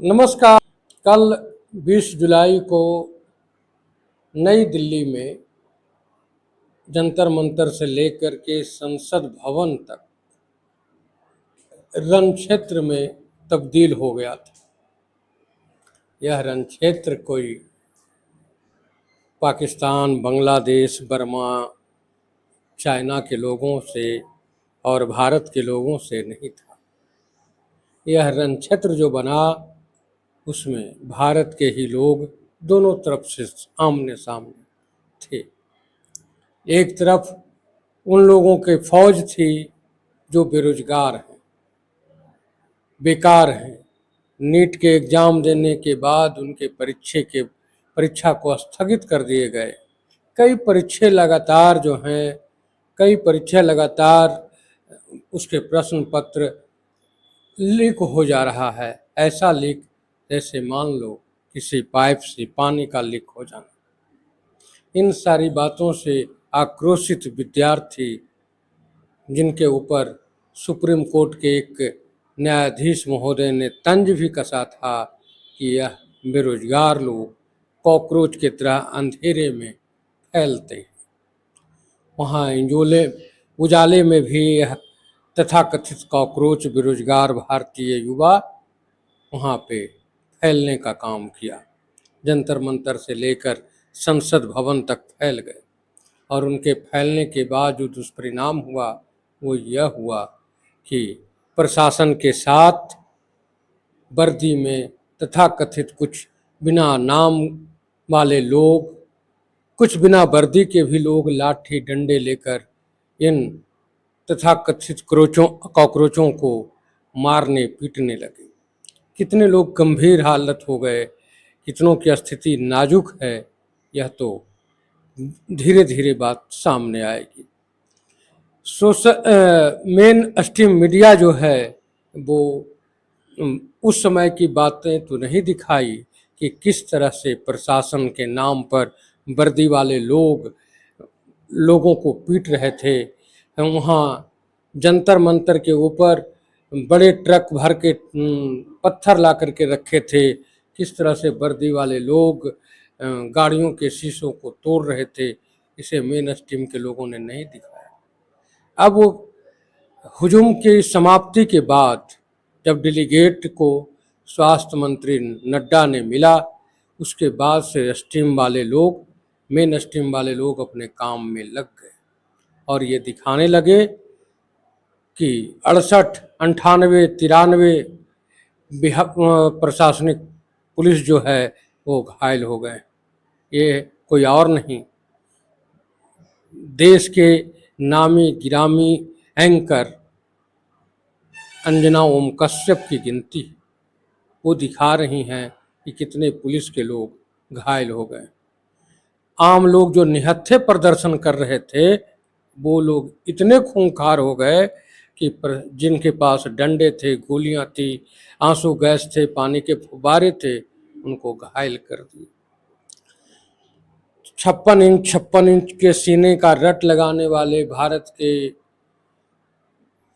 नमस्कार। कल 20 जुलाई को नई दिल्ली में जंतर मंतर से लेकर के संसद भवन तक रण क्षेत्र में तब्दील हो गया था। यह रण क्षेत्र कोई पाकिस्तान, बांग्लादेश, बर्मा, चाइना के लोगों से और भारत के लोगों से नहीं था। यह रण क्षेत्र जो बना उसमें भारत के ही लोग दोनों तरफ से आमने सामने थे। एक तरफ उन लोगों की फौज थी जो बेरोजगार हैं, बेकार हैं, नीट के एग्ज़ाम देने के बाद उनके परीक्षा को स्थगित कर दिए गए। कई परीक्षा लगातार उसके प्रश्न पत्र लीक हो जा रहा है। ऐसा लीक जैसे मान लो किसी पाइप से पानी का लीक हो जाना। इन सारी बातों से आक्रोशित विद्यार्थी, जिनके ऊपर सुप्रीम कोर्ट के एक न्यायाधीश महोदय ने तंज भी कसा था कि यह बेरोजगार लोग कॉकरोच की तरह अंधेरे में फैलते हैं। वहाँ उजाले में भी यह तथाकथित कॉकरोच बेरोजगार भारतीय युवा वहाँ पे फैलने का काम किया। जंतर मंतर से लेकर संसद भवन तक फैल गए और उनके फैलने के बाद जो दुष्परिणाम हुआ वो यह हुआ कि प्रशासन के साथ वर्दी में तथाकथित कुछ बिना नाम वाले लोग, कुछ बिना वर्दी के भी लोग लाठी डंडे लेकर इन तथाकथित कॉकरोचों को मारने पीटने लगे। कितने लोग गंभीर हालत हो गए, कितनों की स्थिति नाजुक है, यह तो धीरे धीरे बात सामने आएगी। मेन स्ट्रीम मीडिया जो है वो उस समय की बातें तो नहीं दिखाई कि किस तरह से प्रशासन के नाम पर वर्दी वाले लोगों को पीट रहे थे। वहाँ जंतर मंतर के ऊपर बड़े ट्रक भर के पत्थर ला करके रखे थे। किस तरह से वर्दी वाले लोग गाड़ियों के शीशों को तोड़ रहे थे, इसे मेन स्ट्रीम के लोगों ने नहीं दिखाया। अब हुजूम की समाप्ति के बाद जब डेलीगेट को स्वास्थ्य मंत्री नड्डा ने मिला, उसके बाद से मेन स्ट्रीम वाले लोग अपने काम में लग गए और ये दिखाने लगे कि 68, 98, 93 प्रशासनिक पुलिस जो है वो घायल हो गए। ये कोई और नहीं, देश के नामी गिरामी एंकर अंजना ओम कश्यप की गिनती वो दिखा रही हैं कि कितने पुलिस के लोग घायल हो गए। आम लोग जो निहत्थे प्रदर्शन कर रहे थे वो लोग इतने खूंखार हो गए कि जिनके पास डंडे थे, गोलियां थी, आंसू गैस थे, पानी के फुब्बारे थे, उनको घायल कर दिए। 56 इंच के सीने का रट लगाने वाले भारत के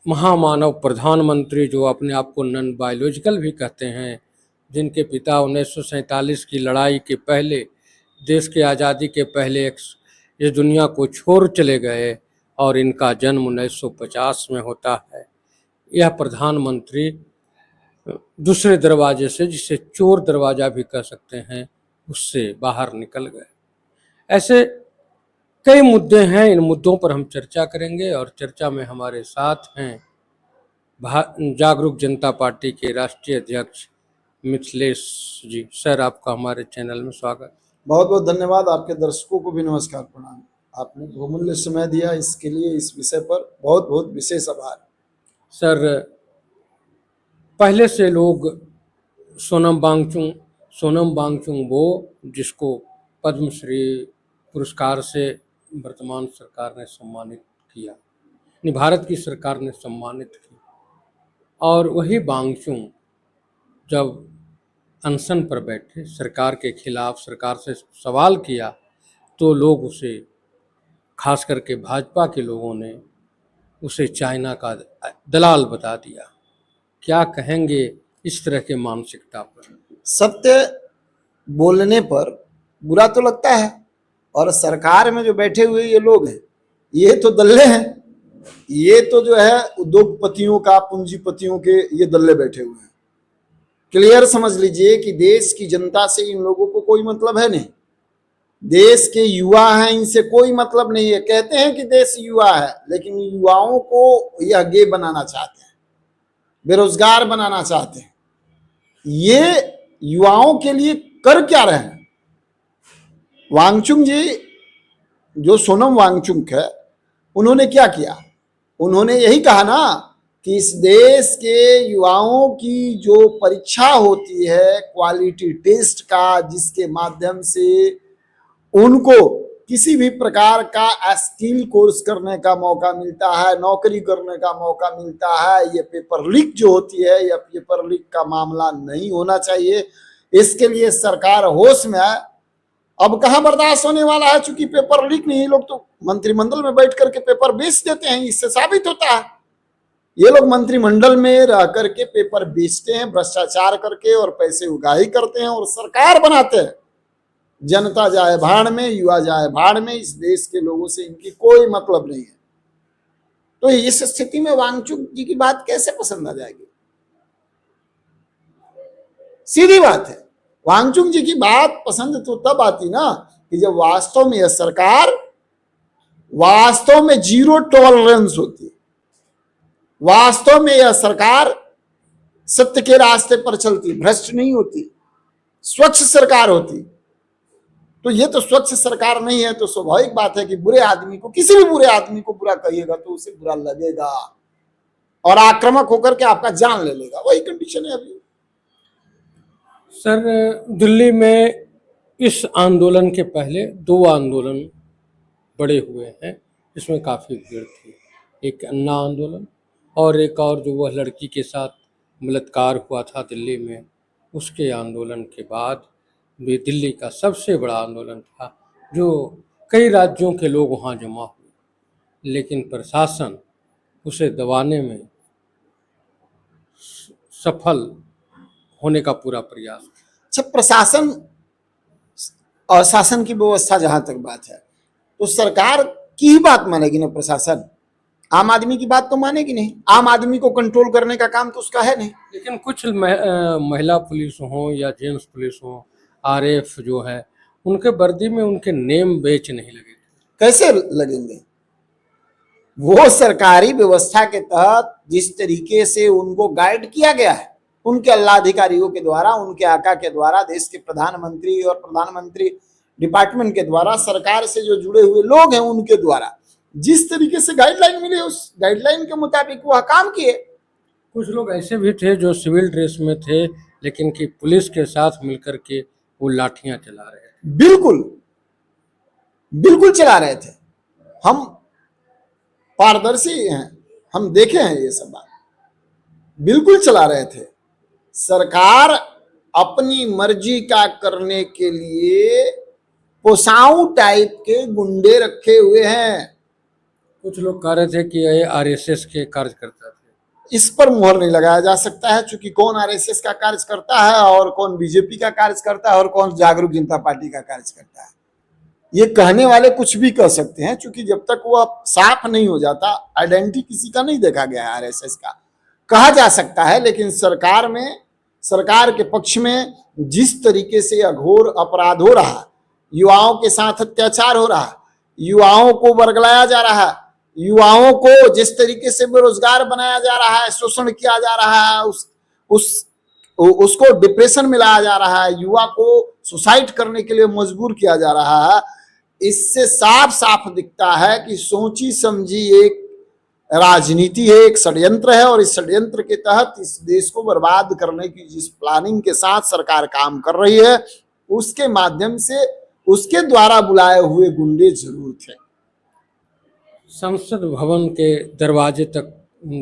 महामानव प्रधानमंत्री, जो अपने आप को नॉन बायोलॉजिकल भी कहते हैं, जिनके पिता 1947 की लड़ाई के पहले, देश के आज़ादी के पहले इस दुनिया को छोड़ चले गए और इनका जन्म 1950 में होता है। यह प्रधानमंत्री दूसरे दरवाजे से, जिसे चोर दरवाजा भी कह सकते हैं, उससे बाहर निकल गए। ऐसे कई मुद्दे हैं, इन मुद्दों पर हम चर्चा करेंगे और चर्चा में हमारे साथ हैं जागरूक जनता पार्टी के राष्ट्रीय अध्यक्ष मिथिलेश जी। सर, आपका हमारे चैनल में स्वागत। बहुत बहुत धन्यवाद। आपके दर्शकों को भी नमस्कार, प्रणाम। आपने बहुमूल्य समय दिया, इसके लिए, इस विषय पर बहुत बहुत विशेष आभार। सर, पहले से लोग सोनम वांगचुक वो जिसको पद्मश्री पुरस्कार से वर्तमान सरकार ने सम्मानित किया, भारत की सरकार ने सम्मानित की, और वही वांगचुक जब अनशन पर बैठे, सरकार के खिलाफ, सरकार से सवाल किया, तो लोग उसे, खास करके भाजपा के लोगों ने उसे चाइना का दलाल बता दिया। क्या कहेंगे इस तरह के मानसिकता पर। सत्य बोलने पर बुरा तो लगता है, और सरकार में जो बैठे हुए ये लोग हैं, ये तो दल्ले हैं, ये तो जो है उद्योगपतियों का, पूंजीपतियों के ये दल्ले बैठे हुए हैं। क्लियर समझ लीजिए कि देश की जनता से इन लोगों को कोई मतलब है नहीं। देश के युवा हैं, इनसे कोई मतलब नहीं है। कहते हैं कि देश युवा है, लेकिन युवाओं को यह गे बनाना चाहते हैं, बेरोजगार बनाना चाहते हैं। ये युवाओं के लिए कर क्या रहे हैं? वांगचुक जी, जो सोनम वांगचुक है, उन्होंने क्या किया? उन्होंने यही कहा ना कि इस देश के युवाओं की जो परीक्षा होती है क्वालिटी टेस्ट का, जिसके माध्यम से उनको किसी भी प्रकार का स्किल कोर्स करने का मौका मिलता है, नौकरी करने का मौका मिलता है, ये पेपर लीक जो होती है, यह पेपर लीक का मामला नहीं होना चाहिए। इसके लिए सरकार होश में है। अब कहां बर्दाश्त होने वाला है, चूंकि पेपर लीक नहीं, लोग तो मंत्रिमंडल में बैठ करके पेपर बेच देते हैं। इससे साबित होता है ये लोग मंत्रिमंडल में रह करके पेपर बेचते हैं, भ्रष्टाचार करके, और पैसे उगाही करते हैं और सरकार बनाते हैं। जनता जाए भाड़ में, युवा जाए भाड़ में, इस देश के लोगों से इनकी कोई मतलब नहीं है। तो इस स्थिति में वांगचुक जी की बात कैसे पसंद आ जाएगी? सीधी बात है, वांगचुक जी की बात पसंद तो तब आती ना कि जब वास्तव में यह सरकार वास्तव में जीरो टॉलरेंस होती, वास्तव में यह सरकार सत्य के रास्ते पर चलती, भ्रष्ट नहीं होती, स्वच्छ सरकार होती। तो ये तो स्वच्छ सरकार नहीं है। तो स्वाभाविक बात है कि बुरे आदमी को, किसी भी बुरे आदमी को बुरा कहिएगा तो उसे बुरा लगेगा और आक्रामक होकर के आपका जान ले लेगा। वही कंडीशन है अभी। सर, दिल्ली में इस आंदोलन के पहले 2 आंदोलन बड़े हुए हैं, इसमें काफ़ी भीड़ थी। एक अन्ना आंदोलन और एक और जो वह लड़की के साथ बलात्कार हुआ था दिल्ली में, उसके आंदोलन के बाद भी दिल्ली का सबसे बड़ा आंदोलन था, जो कई राज्यों के लोग वहाँ जमा हुए, लेकिन प्रशासन उसे दबाने में सफल होने का पूरा प्रयास। अच्छा, प्रशासन और शासन की व्यवस्था जहां तक बात है, तो सरकार की ही बात मानेगी ना प्रशासन? आम आदमी की बात तो मानेगी नहीं। आम आदमी को कंट्रोल करने का काम तो उसका है नहीं। लेकिन कुछ महिला पुलिस हो या जेंट्स पुलिस हो, आरएफ जो है, उनके वर्दी में उनके नेम बेच नहीं लगे। कैसे लगेंगे? वो सरकारी व्यवस्था के तहत जिस तरीके से उनको गाइड किया गया है, उनके अल्लाधिकारियों के द्वारा, उनके आका के द्वारा, देश के प्रधानमंत्री और प्रधानमंत्री डिपार्टमेंट के द्वारा, सरकार से जो जुड़े हुए लोग हैं उनके द्वारा जिस तरीके से गाइडलाइन मिली, उस गाइडलाइन के मुताबिक वह काम किए। कुछ लोग ऐसे भी थे जो सिविल ड्रेस में थे, लेकिन कि पुलिस के साथ मिलकर के वो लाठियां चला रहे थे। बिल्कुल बिल्कुल चला रहे थे। हम पारदर्शी हैं, हम देखे हैं ये सब बात। बिल्कुल चला रहे थे। सरकार अपनी मर्जी का करने के लिए पोसाऊ टाइप के गुंडे रखे हुए हैं। कुछ लोग कह रहे थे कि ये आरएसएस के कार्यकर्ता थे। इस पर मुहर नहीं लगाया जा सकता है, क्योंकि कौन आरएसएस का कार्य करता है और कौन बीजेपी का कार्य करता है और कौन जागरूक जनता पार्टी का कार्य करता है, ये कहने वाले कुछ भी कह सकते हैं। क्योंकि जब तक वह साफ नहीं हो जाता, आइडेंटिटी किसी का नहीं देखा गया है आरएसएस का, कहा जा सकता है। लेकिन सरकार में, सरकार के पक्ष में जिस तरीके से अघोर अपराध हो रहा है, युवाओं के साथ अत्याचार हो रहा है, युवाओं को बरगलाया जा रहा है, युवाओं को जिस तरीके से बेरोजगार बनाया जा रहा है, शोषण किया जा रहा है, उसको डिप्रेशन में लाया जा रहा है, युवा को सुसाइड करने के लिए मजबूर किया जा रहा है, इससे साफ साफ दिखता है कि सोची समझी एक राजनीति है, एक षड्यंत्र है। और इस षड्यंत्र के तहत इस देश को बर्बाद करने की जिस प्लानिंग के साथ सरकार काम कर रही है, उसके माध्यम से उसके द्वारा बुलाए हुए गुंडे जरूर थे। संसद भवन के दरवाजे तक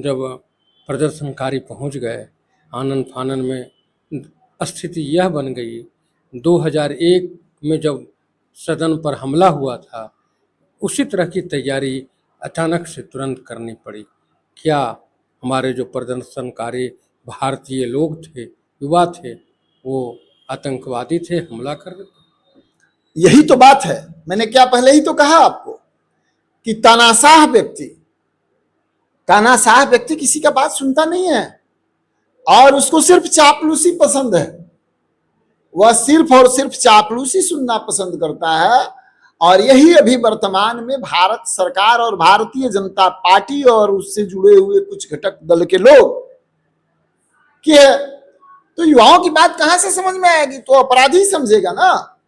जब प्रदर्शनकारी पहुंच गए, आनन फानन में स्थिति यह बन गई। 2001 में जब सदन पर हमला हुआ था, उसी तरह की तैयारी अचानक से तुरंत करनी पड़ी। क्या हमारे जो प्रदर्शनकारी भारतीय लोग थे, युवा थे, वो आतंकवादी थे, हमला कर देते। यही तो बात है, मैंने क्या पहले ही तो कहा आपको कि तानाशाह व्यक्ति किसी का बात सुनता नहीं है और उसको सिर्फ चापलूसी पसंद है। वह सिर्फ और सिर्फ चापलूसी सुनना पसंद करता है। और यही अभी वर्तमान में भारत सरकार और भारतीय जनता पार्टी और उससे जुड़े हुए कुछ घटक दल के लोग कि है। तो युवाओं की बात कहां से समझ में आएगी? तो अपराधी समझेगा ना।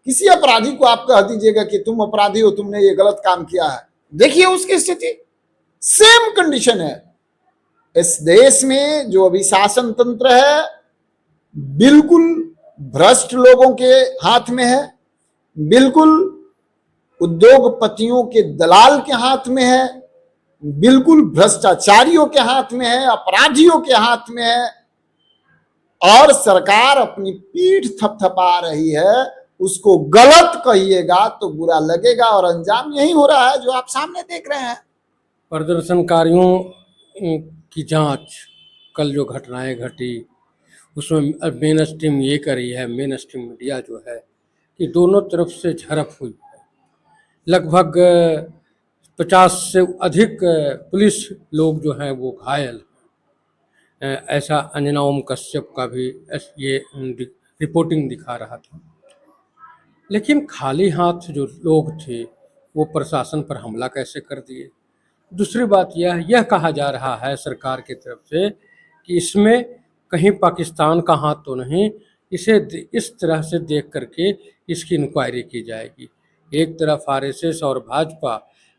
किसी अपराधी को आप कह दीजिएगा कि तुम अपराधी हो, तुमने ये गलत काम किया है, देखिए उसकी स्थिति। सेम कंडीशन है इस देश में। जो अभी शासन तंत्र है बिल्कुल भ्रष्ट लोगों के हाथ में है, बिल्कुल उद्योगपतियों के दलाल के हाथ में है, बिल्कुल भ्रष्टाचारियों के हाथ में है, अपराधियों के हाथ में है। और सरकार अपनी पीठ थपथपा रही है। उसको गलत कहिएगा तो बुरा लगेगा और अंजाम यही हो रहा है जो आप सामने देख रहे हैं। प्रदर्शनकारियों की जांच, कल जो घटनाएं घटी उसमें मेन स्ट्रीम ये करी है, मेन स्ट्रीम मीडिया जो है, कि दोनों तरफ से झड़प हुई है। लगभग 50 से अधिक पुलिस लोग जो हैं वो घायल। ऐसा अंजना ओम कश्यप का भी ये रिपोर्टिंग दिखा रहा था। लेकिन खाली हाथ जो लोग थे वो प्रशासन पर हमला कैसे कर दिए? दूसरी बात यह कहा जा रहा है सरकार की तरफ से कि इसमें कहीं पाकिस्तान का हाथ तो नहीं, इसे इस तरह से देख करके इसकी इंक्वायरी की जाएगी। एक तरफ आरएसएस और भाजपा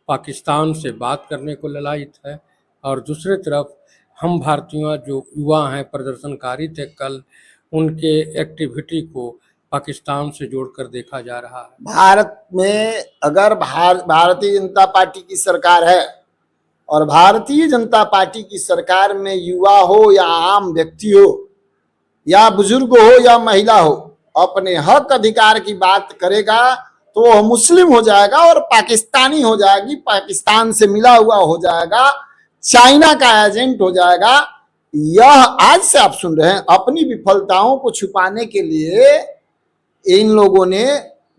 पाकिस्तान से बात करने को ललायित है और दूसरी तरफ हम भारतीय जो युवा हैं, प्रदर्शनकारी थे कल, उनके एक्टिविटी को पाकिस्तान से जोड़कर देखा जा रहा है। भारत में अगर भारतीय जनता पार्टी की सरकार है और भारतीय जनता पार्टी की सरकार में युवा हो या आम व्यक्ति हो या बुजुर्ग हो या महिला हो, अपने हक अधिकार की बात करेगा तो वह मुस्लिम हो जाएगा और पाकिस्तानी हो जाएगी, पाकिस्तान से मिला हुआ हो जाएगा, चाइना का एजेंट हो जाएगा। यह आज से आप सुन रहे हैं। अपनी विफलताओं को छुपाने के लिए इन लोगों ने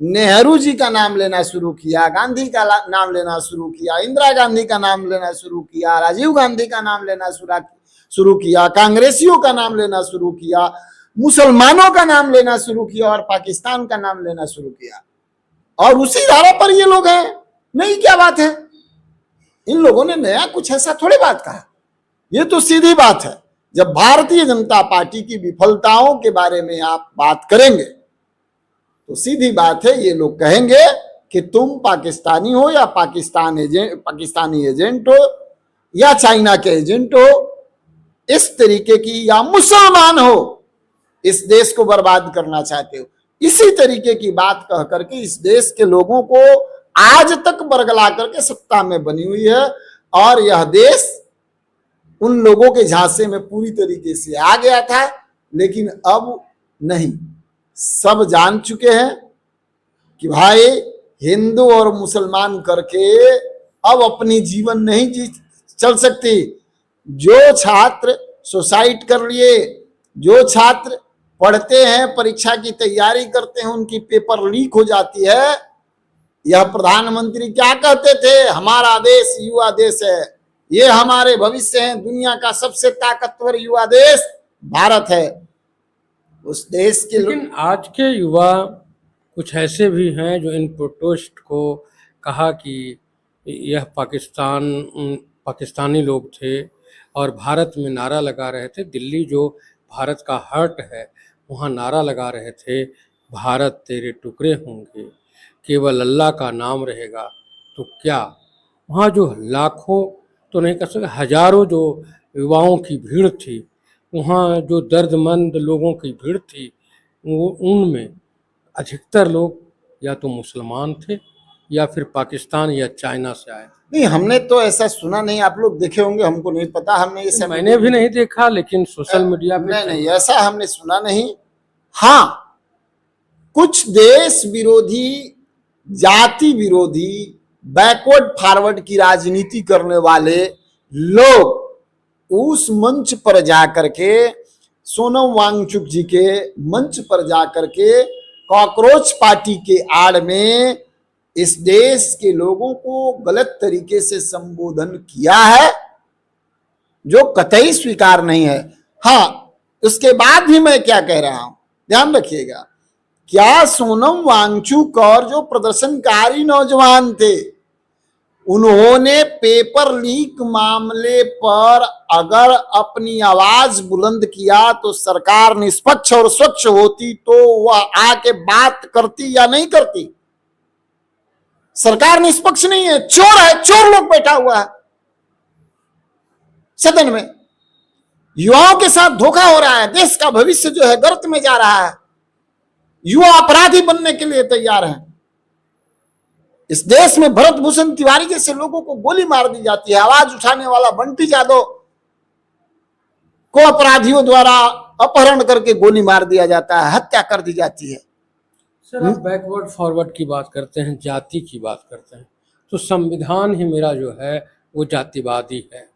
नेहरू जी का नाम लेना शुरू किया, गांधी का नाम लेना शुरू किया, इंदिरा गांधी का नाम लेना शुरू किया, राजीव गांधी का नाम लेना शुरू किया, कांग्रेसियों का नाम लेना शुरू किया, मुसलमानों का नाम लेना शुरू किया और पाकिस्तान का नाम लेना शुरू किया। और उसी धारा पर ये लोग हैं। नहीं, क्या बात है? इन लोगों ने नया कुछ ऐसा थोड़ी बात कहा। ये तो सीधी बात है। जब भारतीय जनता पार्टी की विफलताओं के बारे में आप बात करेंगे तो सीधी बात है, ये लोग कहेंगे कि तुम पाकिस्तानी हो या पाकिस्तानी एजेंट हो या चाइना के एजेंट हो, इस तरीके की, या मुसलमान हो, इस देश को बर्बाद करना चाहते हो। इसी तरीके की बात कह करके इस देश के लोगों को आज तक बरगला करके सत्ता में बनी हुई है और यह देश उन लोगों के झांसे में पूरी तरीके से आ गया था। लेकिन अब नहीं, सब जान चुके हैं कि भाई हिंदू और मुसलमान करके अब अपनी जीवन नहीं चल सकती। जो छात्र सुसाइड कर लिए, जो छात्र पढ़ते हैं, परीक्षा की तैयारी करते हैं, उनकी पेपर लीक हो जाती है। यह प्रधानमंत्री क्या कहते थे? हमारा देश युवा देश है, ये हमारे भविष्य है, दुनिया का सबसे ताकतवर युवा देश भारत है। उस देश के लेकिन आज के युवा कुछ ऐसे भी हैं जो इन प्रोटेस्ट को कहा कि यह पाकिस्तानी लोग थे और भारत में नारा लगा रहे थे। दिल्ली जो भारत का हार्ट है वहाँ नारा लगा रहे थे, भारत तेरे टुकड़े होंगे, केवल अल्लाह का नाम रहेगा तो क्या। वहाँ जो लाखों तो नहीं कर सकते, हजारों जो युवाओं की भीड़ थी, वहाँ जो दर्दमंद लोगों की भीड़ थी, वो उनमें अधिकतर लोग या तो मुसलमान थे या फिर पाकिस्तान या चाइना से आए। नहीं, हमने तो ऐसा सुना नहीं। आप लोग देखे होंगे, हमको नहीं पता। हमने ये सब मैंने भी नहीं देखा, लेकिन सोशल मीडिया पे नहीं, ऐसा हमने सुना नहीं। हाँ, कुछ देश विरोधी, जाति विरोधी, बैकवर्ड फॉरवर्ड की राजनीति करने वाले लोग उस मंच पर जाकर के, सोनम वांगचुक जी के मंच पर जाकर के कॉकरोच पार्टी के आड़ में इस देश के लोगों को गलत तरीके से संबोधन किया है, जो कतई स्वीकार नहीं है। हाँ, उसके बाद भी मैं क्या कह रहा हूं, ध्यान रखिएगा, क्या सोनम वांगचुक और जो प्रदर्शनकारी नौजवान थे, उन्होंने पेपर लीक मामले पर अगर अपनी आवाज बुलंद किया तो सरकार निष्पक्ष और स्वच्छ होती तो वह आके बात करती या नहीं करती? सरकार निष्पक्ष नहीं है, चोर है, चोर लोग बैठा हुआ है सदन में, युवाओं के साथ धोखा हो रहा है, देश का भविष्य जो है गर्त में जा रहा है, युवा अपराधी बनने के लिए तैयार हैं। इस देश में भरत भूषण तिवारी जैसे लोगों को गोली मार दी जाती है, आवाज उठाने वाला बंटी यादव को अपराधियों द्वारा अपहरण करके गोली मार दिया जाता है, हत्या कर दी जाती है। सर, आप बैकवर्ड फॉरवर्ड की बात करते हैं, जाति की बात करते हैं, तो संविधान ही मेरा जो है वो जातिवादी है,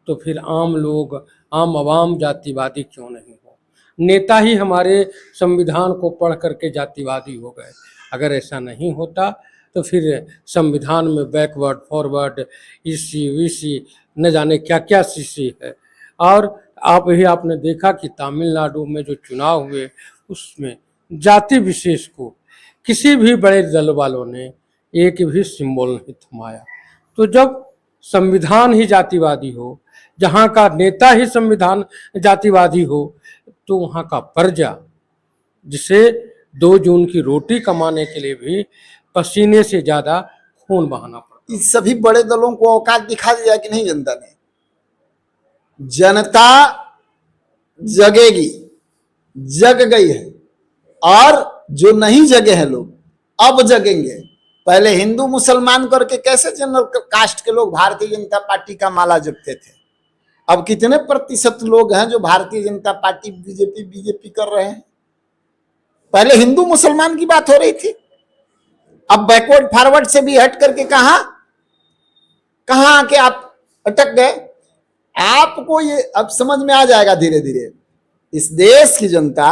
तो फिर आम लोग, आम आवाम जातिवादी क्यों नहीं हो? नेता ही हमारे संविधान को पढ़ करके जातिवादी हो गए। अगर ऐसा नहीं होता तो फिर संविधान में बैकवर्ड फॉरवर्ड, ईसी वीसी, न जाने क्या क्या सीसी है। और आपने देखा कि तमिलनाडु में जो चुनाव हुए उसमें जाति विशेष को किसी भी बड़े दल वालों ने एक भी सिंबल नहीं थमाया। तो जब संविधान ही जातिवादी हो, जहाँ का नेता ही संविधान जातिवादी हो, तो वहाँ का प्रजा, जिसे 2 जून की रोटी कमाने के लिए भी पसीने से ज्यादा खून बहाना पड़ता। इस सभी बड़े दलों को औकात दिखा दिया कि नहीं जनता ने? जनता जगेगी, जग गई है, और जो नहीं जगे हैं लोग अब जगेंगे। पहले हिंदू मुसलमान करके कैसे जनरल कास्ट के लोग भारतीय जनता पार्टी का माला जपते थे, अब कितने प्रतिशत लोग हैं जो भारतीय जनता पार्टी बीजेपी कर रहे हैं? पहले हिंदू मुसलमान की बात हो रही थी, अब बैकवर्ड फॉरवर्ड से भी हट करके कहां आके आप अटक गए? आपको ये अब समझ में आ जाएगा धीरे धीरे, इस देश की जनता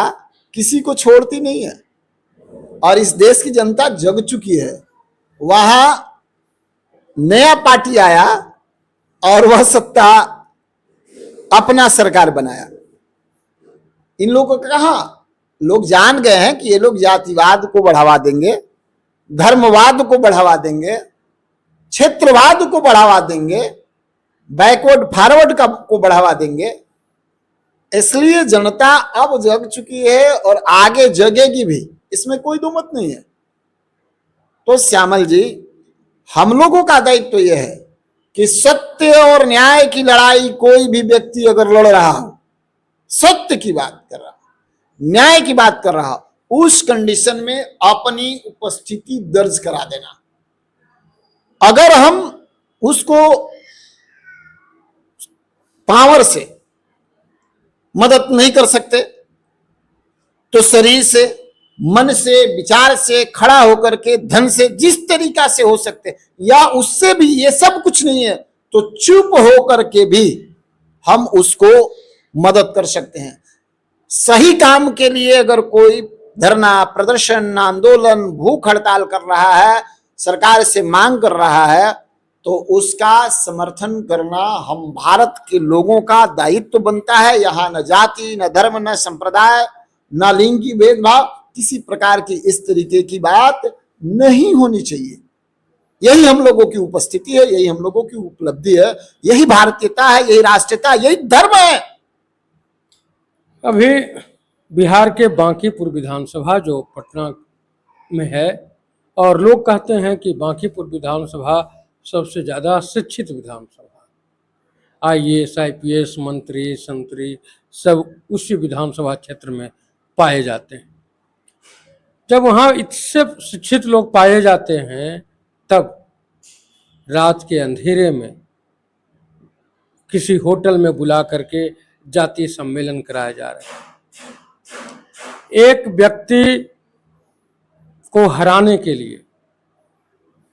किसी को छोड़ती नहीं है, और इस देश की जनता जग चुकी है। वहां नया पार्टी आया और वह सत्ता अपना सरकार बनाया। इन लोगों को कहा, लोग जान गए हैं कि ये लोग जातिवाद को बढ़ावा देंगे, धर्मवाद को बढ़ावा देंगे, क्षेत्रवाद को बढ़ावा देंगे, बैकवर्ड फॉरवर्ड को बढ़ावा देंगे। इसलिए जनता अब जग चुकी है और आगे जगेगी भी, इसमें कोई दो मत नहीं है। तो श्यामल जी, हम लोगों का दायित्व यह है कि सत्य और न्याय की लड़ाई कोई भी व्यक्ति अगर लड़ रहा हो, सत्य की बात कर रहा हो, न्याय की बात कर रहा हो, उस कंडीशन में अपनी उपस्थिति दर्ज करा देना। अगर हम उसको पावर से मदद नहीं कर सकते तो शरीर से, मन से, विचार से, खड़ा होकर के, धन से, जिस तरीका से हो सकते, या उससे भी ये सब कुछ नहीं है तो चुप होकर के भी हम उसको मदद कर सकते हैं। सही काम के लिए अगर कोई धरना, प्रदर्शन, आंदोलन, भूख हड़ताल कर रहा है, सरकार से मांग कर रहा है, तो उसका समर्थन करना हम भारत के लोगों का दायित्व बनता है। यहाँ न जाति, न धर्म, न संप्रदाय, न लिंग की भेदभाव, किसी प्रकार की इस तरीके की बात नहीं होनी चाहिए। यही हम लोगों की उपस्थिति है, यही हम लोगों की उपलब्धि है, यही भारतीयता है, यही राष्ट्रीयता, यही धर्म है। अभी बिहार के बांकीपुर विधानसभा जो पटना में है, और लोग कहते हैं कि बांकीपुर विधानसभा सबसे ज़्यादा शिक्षित विधानसभा, IAS IPS मंत्री संतरी सब उसी विधानसभा क्षेत्र में पाए जाते हैं। जब वहाँ इतने शिक्षित लोग पाए जाते हैं, तब रात के अंधेरे में किसी होटल में बुला करके जातीय सम्मेलन कराया जा रहा है। एक व्यक्ति को हराने के लिए,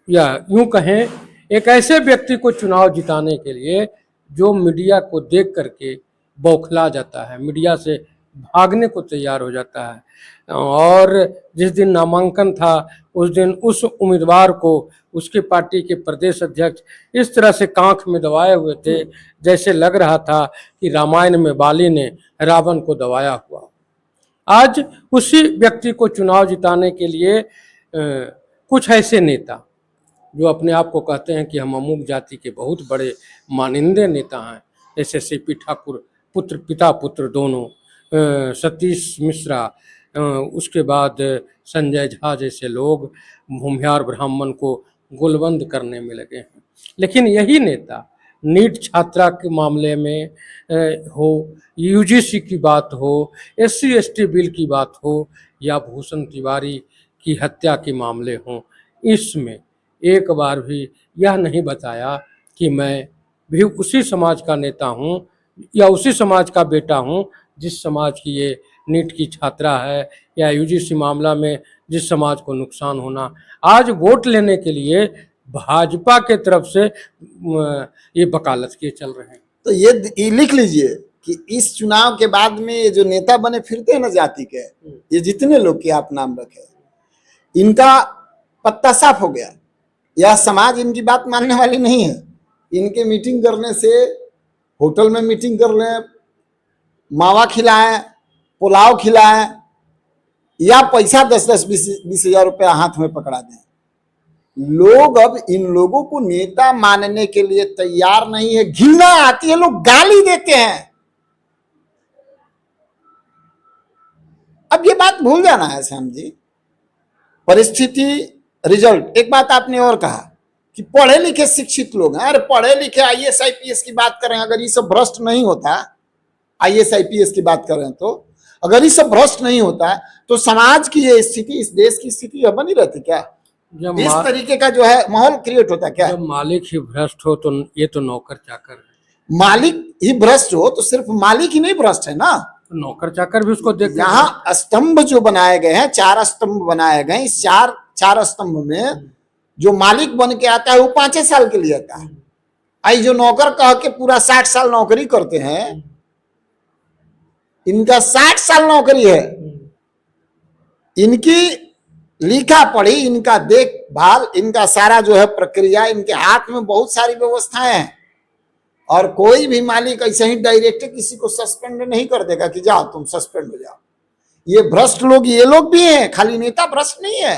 या यूं कहें एक ऐसे व्यक्ति को चुनाव जिताने के लिए जो मीडिया को देख करके बौखला जाता है, मीडिया से भागने को तैयार हो जाता है। और जिस दिन नामांकन था उस दिन उस उम्मीदवार को उसके पार्टी के प्रदेश अध्यक्ष इस तरह से कांख में दबाए हुए थे जैसे लग रहा था कि रामायण में बाली ने रावण को दबाया हुआ। आज उसी व्यक्ति को चुनाव जिताने के लिए कुछ ऐसे नेता जो अपने आप को कहते हैं कि हम अमुक जाति के बहुत बड़े मानिंदे नेता हैं, जैसे सीपी ठाकुर पिता पुत्र दोनों, सतीश मिश्रा, उसके बाद संजय झा जैसे लोग भूमिहार ब्राह्मण को गोलबंद करने में लगे हैं। लेकिन यही नेता नीट छात्रा के मामले में हो, यूजीसी की बात हो, SC ST बिल की बात हो या भूषण तिवारी की हत्या के मामले हों, इसमें एक बार भी यह नहीं बताया कि मैं भी उसी समाज का नेता हूं या उसी समाज का बेटा हूं जिस समाज की ये नीट की छात्रा है या यूजीसी मामला में जिस समाज को नुकसान होना। आज वोट लेने के लिए भाजपा के तरफ से ये वकालत किए चल रहे हैं। तो ये लिख लीजिए कि इस चुनाव के बाद में ये जो नेता बने फिरते हैं ना जाति के, ये जितने लोग के आप नाम रखे, इनका पत्ता साफ हो गया। यह समाज इनकी बात मानने वाली नहीं है। इनके मीटिंग करने से, होटल में मीटिंग कर लें, मावा खिलाएं, पुलाव खिलाएं या पैसा 10-20 हजार रुपया हाथ में पकड़ा दें, लोग अब इन लोगों को नेता मानने के लिए तैयार नहीं है। घृणा आती है, लोग गाली देते हैं। अब ये बात भूल जाना है श्याम जी, परिस्थिति रिजल्ट। एक बात आपने और कहा कि पढ़े लिखे शिक्षित लोग हैं। अरे पढ़े लिखे IAS IPS की बात करें, अगर ये सब भ्रष्ट नहीं होता, IAS IPS की बात करें तो अगर ये सब भ्रष्ट नहीं होता तो समाज की ये स्थिति, इस देश की स्थिति यह बनी रहती क्या? इस तरीके का जो है माहौल क्रिएट होता क्या? जब मालिक ही भ्रष्ट हो तो ये तो नौकर चाकर है। मालिक ही भ्रष्ट हो तो सिर्फ मालिक ही नहीं भ्रष्ट है ना, तो नौकर चाकर भी उसको देख। यहाँ स्तंभ जो बनाए गए हैं, 4 स्तंभ बनाए गए, इस चार स्तंभ में जो मालिक बन के आता है वो 5 साल के लिए आता है। आई जो नौकर कह के पूरा 60 साल नौकरी करते हैं, इनका 60 साल नौकरी है। इनकी लिखा पढ़ी, इनका देखभाल, इनका सारा जो है प्रक्रिया, इनके हाथ में बहुत सारी व्यवस्थाएं हैं। और कोई भी मालिक ऐसे ही डायरेक्ट किसी को सस्पेंड नहीं कर देगा कि जाओ तुम सस्पेंड हो जाओ। ये भ्रष्ट लोग, ये लोग भी हैं, खाली नेता भ्रष्ट नहीं है,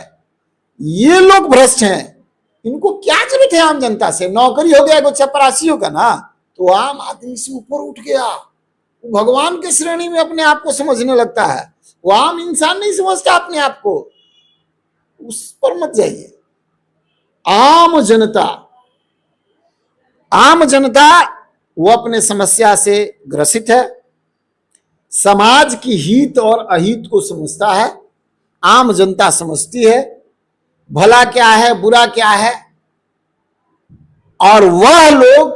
ये लोग भ्रष्ट हैं। इनको क्या जरूरत है आम जनता से? नौकरी हो गया, चपरासी होगा ना, तो आम आदमी से ऊपर उठ गया, वो भगवान के श्रेणी में अपने आप को समझने लगता है। वो आम इंसान नहीं समझता अपने आप को, उस पर मत जाइए। आम जनता वो अपने समस्या से ग्रसित है, समाज की हित और अहित को समझता है। आम जनता समझती है भला क्या है, बुरा क्या है, और वह लोग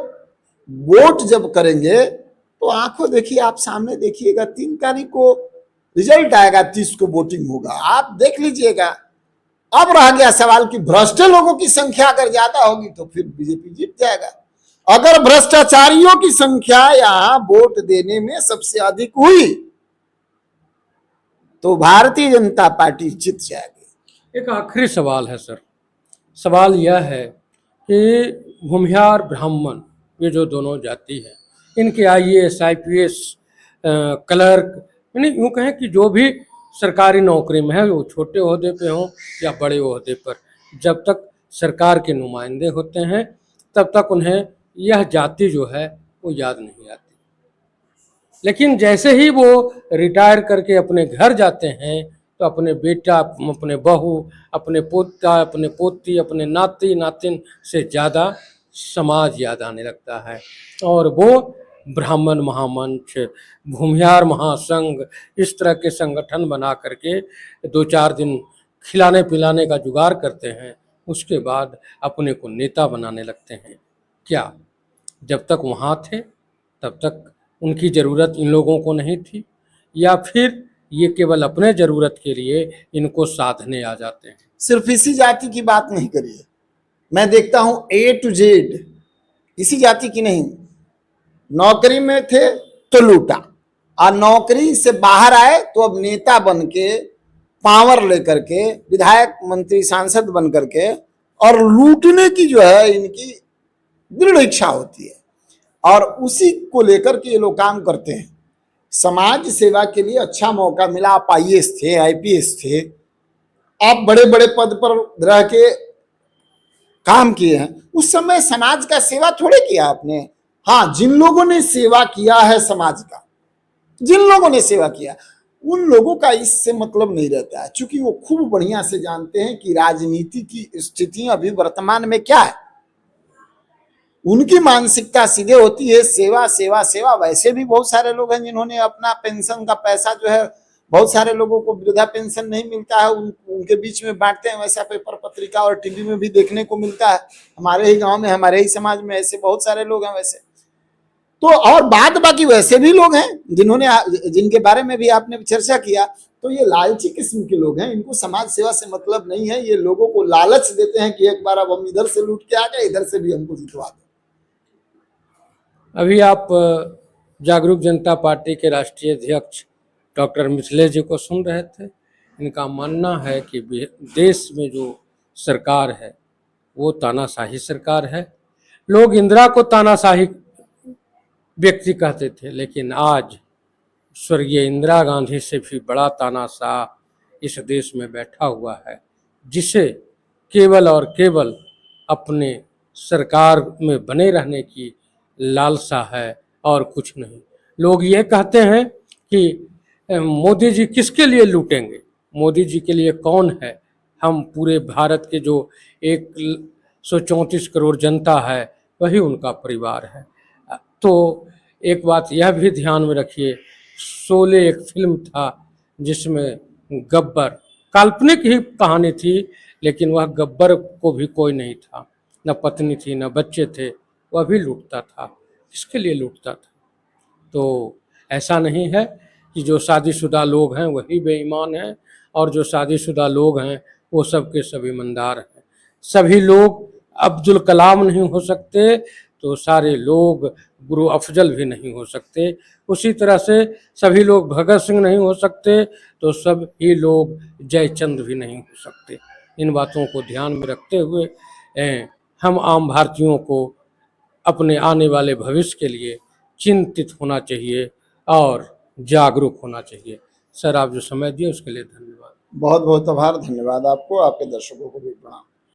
वोट जब करेंगे तो आंखों देखिए, आप सामने देखिएगा, 3 तारीख को रिजल्ट आएगा, 30 को वोटिंग होगा, आप देख लीजिएगा। अब रह गया सवाल कि भ्रष्ट लोगों की संख्या अगर ज्यादा होगी तो फिर बीजेपी जीत जाएगा। अगर भ्रष्टाचारियों की संख्या यहां वोट देने में सबसे अधिक हुई तो भारतीय जनता पार्टी जीत जाएगी। एक आखिरी सवाल है सर, सवाल यह है कि भूमिहार ब्राह्मण ये जो दोनों जाति है, इनके IAS IPS क्लर्क, यानी यूँ कहें कि जो भी सरकारी नौकरी में है, वो छोटे ओहदे पे हों या बड़े ओहदे पर, जब तक सरकार के नुमाइंदे होते हैं तब तक उन्हें यह जाति जो है वो याद नहीं आती। लेकिन जैसे ही वो रिटायर करके अपने घर जाते हैं तो अपने बेटा, अपने बहू, अपने पोता, अपने पोती, अपने नाती नातिन से ज़्यादा समाज याद आने लगता है। और वो ब्राह्मण महामंच, भूमिहार महासंघ, इस तरह के संगठन बना करके 2-4 दिन खिलाने पिलाने का जुगाड़ करते हैं, उसके बाद अपने को नेता बनाने लगते हैं। क्या जब तक वहाँ थे तब तक उनकी ज़रूरत इन लोगों को नहीं थी, या फिर ये केवल अपने ज़रूरत के लिए इनको साधने आ जाते हैं? सिर्फ इसी जाति की बात नहीं करिए, मैं देखता हूं A to Z इसी जाति की नहीं, नौकरी में थे तो लूटा, और नौकरी से बाहर आए तो अब नेता बन के, पावर लेकर के, विधायक मंत्री सांसद बन करके, और लूटने की जो है इनकी दृढ़ इच्छा होती है, और उसी को लेकर के ये लोग काम करते हैं। समाज सेवा के लिए अच्छा मौका मिला, आप आईएएस थे, आईपीएस थे, आप बड़े बड़े पद पर रह के काम किए हैं, उस समय समाज का सेवा थोड़े किया आपने। हाँ, जिन लोगों ने सेवा किया है समाज का, जिन लोगों ने सेवा किया, उन लोगों का इससे मतलब नहीं रहता है, क्योंकि वो खूब बढ़िया से जानते हैं कि राजनीति की स्थिति अभी वर्तमान में क्या है। उनकी मानसिकता सीधे होती है सेवा सेवा सेवा। वैसे भी बहुत सारे लोग हैं जिन्होंने अपना पेंशन का पैसा जो है, बहुत सारे लोगों को वृद्धा पेंशन नहीं मिलता है, उनके बीच में बांटते हैं। वैसा पेपर पत्रिका और टीवी में भी देखने को मिलता है। हमारे ही गांव में, हमारे ही समाज में ऐसे बहुत सारे लोग हैं वैसे तो। और बाद बाकी वैसे भी लोग हैं जिन्होंने, जिनके बारे में भी आपने चर्चा किया, तो ये लालची किस्म के लोग हैं। इनको समाज सेवा से मतलब नहीं है। ये लोगों को लालच देते हैं कि एक बार अब हम इधर से लूट के आ गए, इधर से भी हमको जितवा दो। अभी आप जागरूक जनता पार्टी के राष्ट्रीय अध्यक्ष डॉक्टर मिथिलेश जी को सुन रहे थे। इनका मानना है कि देश में जो सरकार है वो तानाशाही सरकार है। लोग इंदिरा को तानाशाही व्यक्ति कहते थे, लेकिन आज स्वर्गीय इंदिरा गांधी से भी बड़ा तानाशाह इस देश में बैठा हुआ है, जिसे केवल और केवल अपने सरकार में बने रहने की लालसा है और कुछ नहीं। लोग ये कहते हैं कि मोदी जी किसके लिए लूटेंगे, मोदी जी के लिए कौन है। हम पूरे भारत के जो 134 करोड़ जनता है वही उनका परिवार है। तो एक बात यह भी ध्यान में रखिए, शोले एक फिल्म था जिसमें गब्बर, काल्पनिक ही कहानी थी, लेकिन वह गब्बर को भी कोई नहीं था, न पत्नी थी न बच्चे थे, वह भी लूटता था। किसके लिए लूटता था? तो ऐसा नहीं है कि जो शादीशुदा लोग हैं वही बेईमान हैं और जो शादीशुदा लोग हैं वो सब के सब ईमानदार हैं। सभी लोग अब्दुल कलाम नहीं हो सकते तो सारे लोग गुरु अफजल भी नहीं हो सकते। उसी तरह से सभी लोग भगत सिंह नहीं हो सकते तो सब ही लोग जयचंद भी नहीं हो सकते। इन बातों को ध्यान में रखते हुए हम आम भारतीयों को अपने आने वाले भविष्य के लिए चिंतित होना चाहिए और जागरूक होना चाहिए। सर, आप जो समय दिए उसके लिए धन्यवाद। बहुत बहुत आभार, धन्यवाद आपको, आपके दर्शकों को भी प्रणाम।